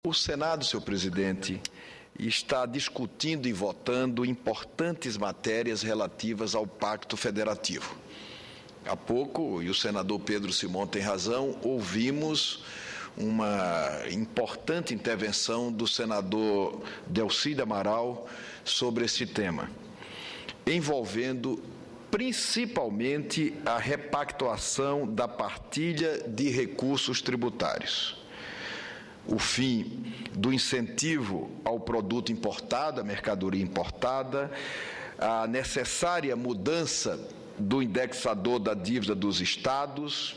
O Senado, senhor presidente, está discutindo e votando importantes matérias relativas ao Pacto Federativo. Há pouco, e o senador Pedro Simão tem razão, ouvimos uma importante intervenção do senador Delcídio Amaral sobre esse tema, envolvendo principalmente a repactuação da partilha de recursos tributários. O fim do incentivo ao produto importado, à mercadoria importada, a necessária mudança do indexador da dívida dos estados,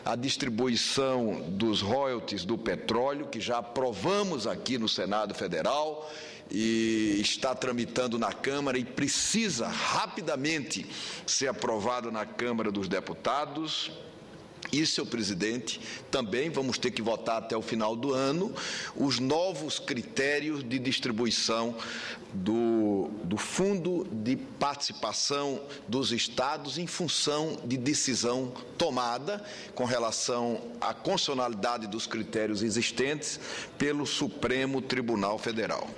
a distribuição dos royalties do petróleo, que já aprovamos aqui no Senado Federal e está tramitando na Câmara e precisa rapidamente ser aprovado na Câmara dos Deputados. E, senhor presidente, também vamos ter que votar até o final do ano os novos critérios de distribuição do Fundo de Participação dos Estados em função de decisão tomada com relação à constitucionalidade dos critérios existentes pelo Supremo Tribunal Federal.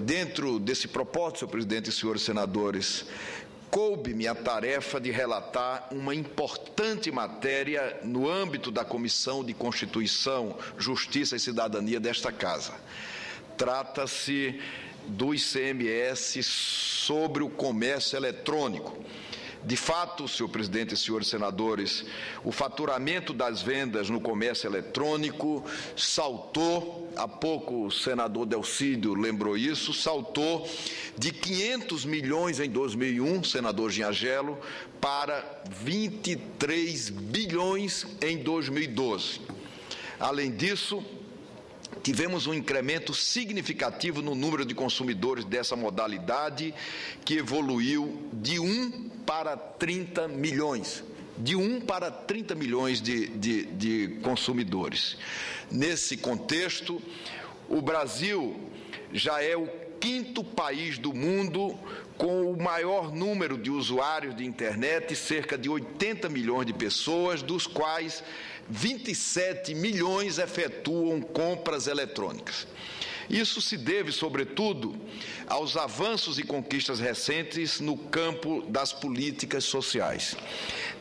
Dentro desse propósito, senhor presidente e senhores senadores, coube-me a tarefa de relatar uma importante matéria no âmbito da Comissão de Constituição, Justiça e Cidadania desta Casa. Trata-se do ICMS sobre o comércio eletrônico. De fato, senhor presidente e senhores senadores, o faturamento das vendas no comércio eletrônico saltou, há pouco o senador Delcídio lembrou isso, saltou de 500 milhões em 2001, senador Giangelo, para 23 bilhões em 2012. Além disso, tivemos um incremento significativo no número de consumidores dessa modalidade, que evoluiu de 1 para 30 milhões. De 1 para 30 milhões de consumidores. Nesse contexto, o Brasil já é o 5º país do mundo com o maior número de usuários de internet, cerca de 80 milhões de pessoas, dos quais 27 milhões efetuam compras eletrônicas. Isso se deve, sobretudo, aos avanços e conquistas recentes no campo das políticas sociais.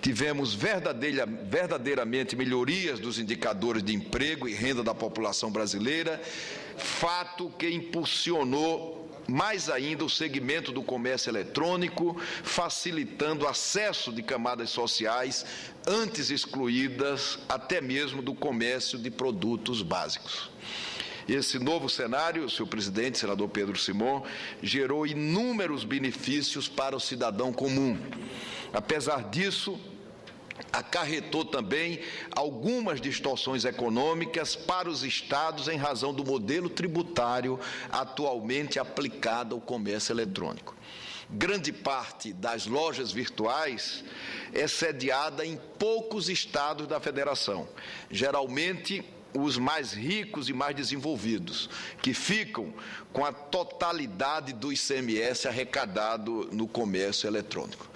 Tivemos verdadeiramente melhorias dos indicadores de emprego e renda da população brasileira, fato que impulsionou mais ainda o segmento do comércio eletrônico, facilitando o acesso de camadas sociais antes excluídas até mesmo do comércio de produtos básicos. Esse novo cenário, senhor presidente, senador Pedro Simão, gerou inúmeros benefícios para o cidadão comum. Apesar disso, acarretou também algumas distorções econômicas para os estados em razão do modelo tributário atualmente aplicado ao comércio eletrônico. Grande parte das lojas virtuais é sediada em poucos estados da federação, geralmente os mais ricos e mais desenvolvidos, que ficam com a totalidade do ICMS arrecadado no comércio eletrônico.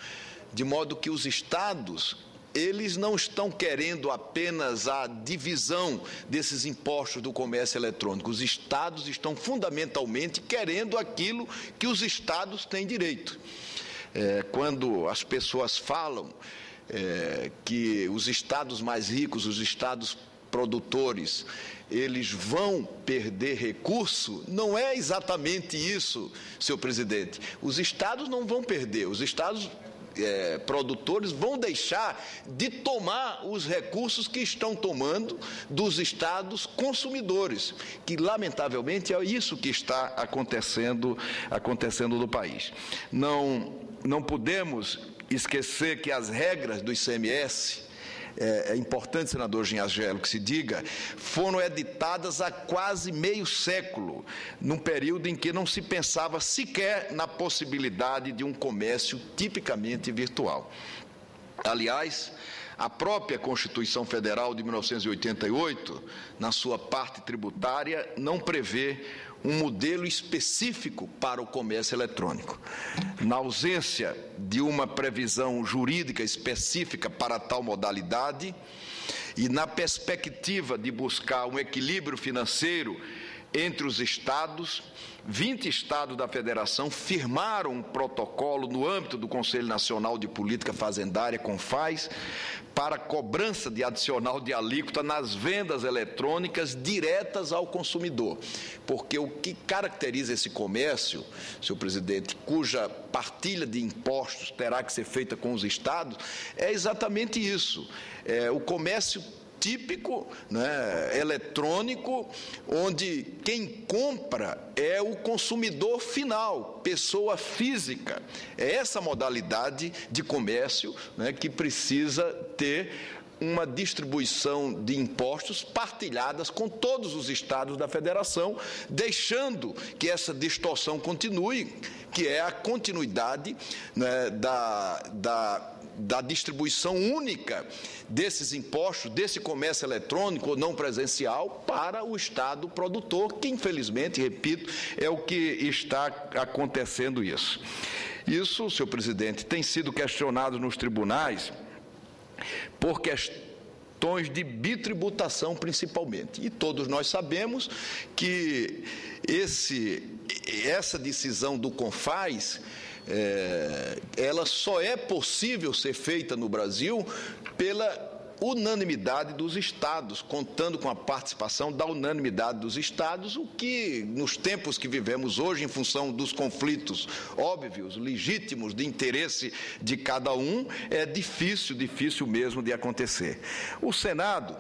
De modo que os estados, eles não estão querendo apenas a divisão desses impostos do comércio eletrônico. Os estados estão fundamentalmente querendo aquilo que os estados têm direito. Quando as pessoas falam que os estados mais ricos, os estados produtores, eles vão perder recurso, não é exatamente isso, senhor presidente. Os estados não vão perder, os estados produtores vão deixar de tomar os recursos que estão tomando dos estados consumidores, que lamentavelmente é isso que está acontecendo no país. Não podemos esquecer que as regras do ICMS, é importante, senador Giangelo, que se diga, foram editadas há quase meio século, num período em que não se pensava sequer na possibilidade de um comércio tipicamente virtual. Aliás, a própria Constituição Federal de 1988, na sua parte tributária, não prevê um modelo específico para o comércio eletrônico. Na ausência de uma previsão jurídica específica para tal modalidade, E na perspectiva de buscar um equilíbrio financeiro entre os estados, 20 estados da federação firmaram um protocolo no âmbito do Conselho Nacional de Política Fazendária, CONFAS, para cobrança de adicional de alíquota nas vendas eletrônicas diretas ao consumidor. Porque o que caracteriza esse comércio, senhor presidente, cuja partilha de impostos terá que ser feita com os estados, é exatamente isso. O comércio típico, né, eletrônico, onde quem compra é o consumidor final, pessoa física. É essa modalidade de comércio, né, que precisa ter uma distribuição de impostos partilhadas com todos os estados da federação, deixando que essa distorção continue, que é a continuidade, né, da distribuição única desses impostos, desse comércio eletrônico ou não presencial para o Estado produtor, que infelizmente, repito, é o que está acontecendo isso. Isso, senhor presidente, tem sido questionado nos tribunais por questões de bitributação principalmente. E todos nós sabemos que essa decisão do CONFAS, ela só é possível ser feita no Brasil pela unanimidade dos estados, contando com a participação da unanimidade dos estados, o que, nos tempos que vivemos hoje, em função dos conflitos óbvios, legítimos, de interesse de cada um, é difícil mesmo de acontecer. O Senado,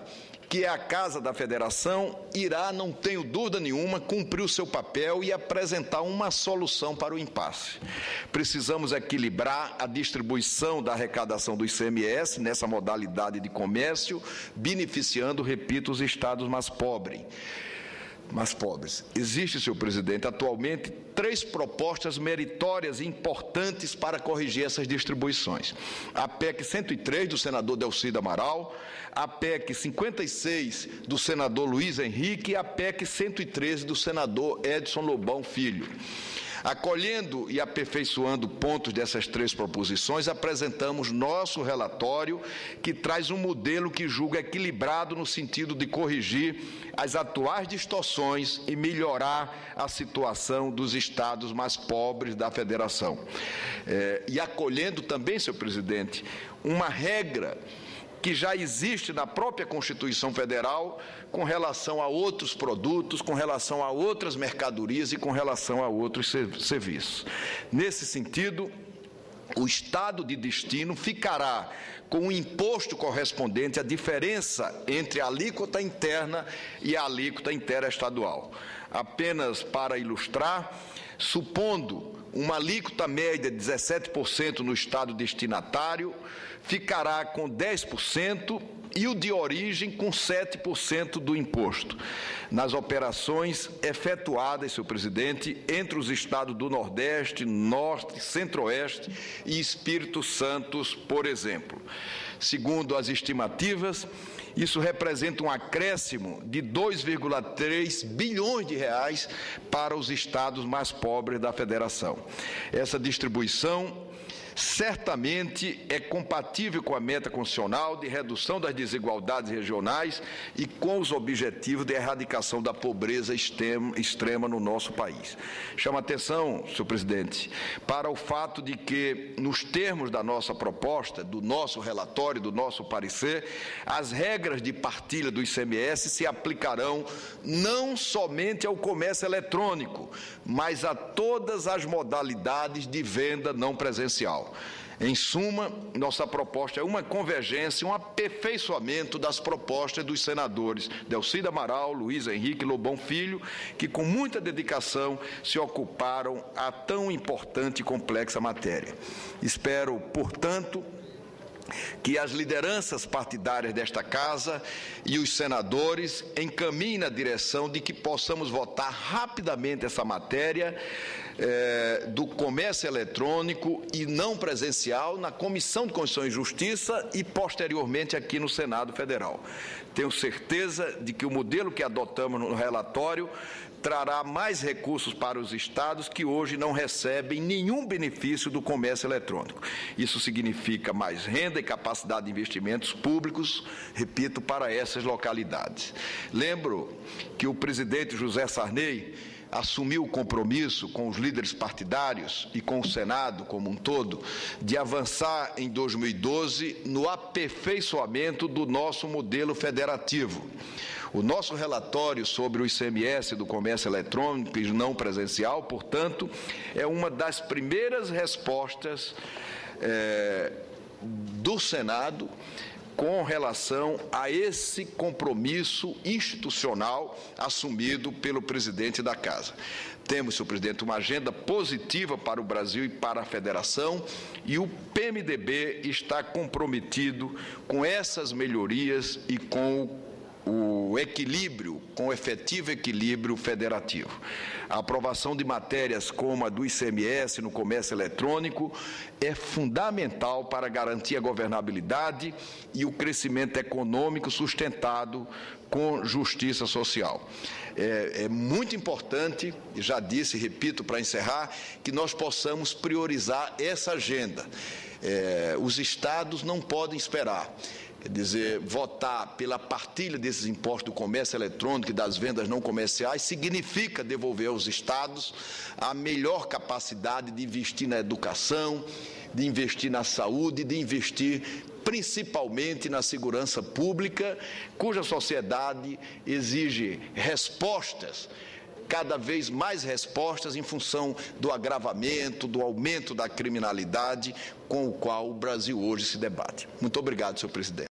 que é a Casa da Federação, irá, não tenho dúvida nenhuma, cumprir o seu papel e apresentar uma solução para o impasse. Precisamos equilibrar a distribuição da arrecadação do ICMS nessa modalidade de comércio, beneficiando, repito, os estados mais pobres. Existe, senhor presidente, atualmente 3 propostas meritórias e importantes para corrigir essas distribuições. A PEC 103, do senador Delcídio Amaral, a PEC 56, do senador Luiz Henrique, e a PEC 113, do senador Edson Lobão Filho. Acolhendo e aperfeiçoando pontos dessas 3 proposições, apresentamos nosso relatório, que traz um modelo que julga equilibrado no sentido de corrigir as atuais distorções e melhorar a situação dos estados mais pobres da federação. E acolhendo também, senhor presidente, uma regra que já existe na própria Constituição Federal com relação a outros produtos, com relação a outras mercadorias e com relação a outros serviços. Nesse sentido, o estado de destino ficará com o imposto correspondente à diferença entre a alíquota interna e a alíquota interestadual. Apenas para ilustrar, supondo uma alíquota média de 17% no estado destinatário, ficará com 10% e o de origem com 7% do imposto, nas operações efetuadas, senhor presidente, entre os estados do Nordeste, Norte, Centro-Oeste e Espírito Santo, por exemplo. Segundo as estimativas, isso representa um acréscimo de 2,3 bilhões de reais para os estados mais pobres da federação. Essa distribuição certamente é compatível com a meta constitucional de redução das desigualdades regionais e com os objetivos de erradicação da pobreza extrema no nosso país. Chama atenção, senhor presidente, para o fato de que, nos termos da nossa proposta, do nosso relatório, do nosso parecer, as regras de partilha do ICMS se aplicarão não somente ao comércio eletrônico, mas a todas as modalidades de venda não presencial. Em suma, nossa proposta é uma convergência, um aperfeiçoamento das propostas dos senadores Delcídio Amaral, Luiz Henrique Lobão Filho, que com muita dedicação se ocuparam a tão importante e complexa matéria. Espero, portanto, que as lideranças partidárias desta Casa e os senadores encaminhem na direção de que possamos votar rapidamente essa matéria do comércio eletrônico e não presencial na Comissão de Constituição e Justiça e, posteriormente, aqui no Senado Federal. Tenho certeza de que o modelo que adotamos no relatório trará mais recursos para os estados que hoje não recebem nenhum benefício do comércio eletrônico. Isso significa mais renda agenda e capacidade de investimentos públicos, repito, para essas localidades. Lembro que o presidente José Sarney assumiu o compromisso com os líderes partidários e com o Senado como um todo de avançar em 2012 no aperfeiçoamento do nosso modelo federativo. O nosso relatório sobre o ICMS do comércio eletrônico e não presencial, portanto, é uma das primeiras respostas do Senado com relação a esse compromisso institucional assumido pelo presidente da Casa. Temos, senhor presidente, uma agenda positiva para o Brasil e para a Federação, e o PMDB está comprometido com essas melhorias e com o equilíbrio, com o efetivo equilíbrio federativo. A aprovação de matérias como a do ICMS no comércio eletrônico é fundamental para garantir a governabilidade e o crescimento econômico sustentado com justiça social. É muito importante, já disse e repito para encerrar, que nós possamos priorizar essa agenda. Os estados não podem esperar. Quer dizer, votar pela partilha desses impostos do comércio eletrônico e das vendas não comerciais significa devolver aos estados a melhor capacidade de investir na educação, de investir na saúde, de investir principalmente na segurança pública, cuja sociedade exige respostas, cada vez mais respostas em função do agravamento, do aumento da criminalidade com o qual o Brasil hoje se debate. Muito obrigado, senhor presidente.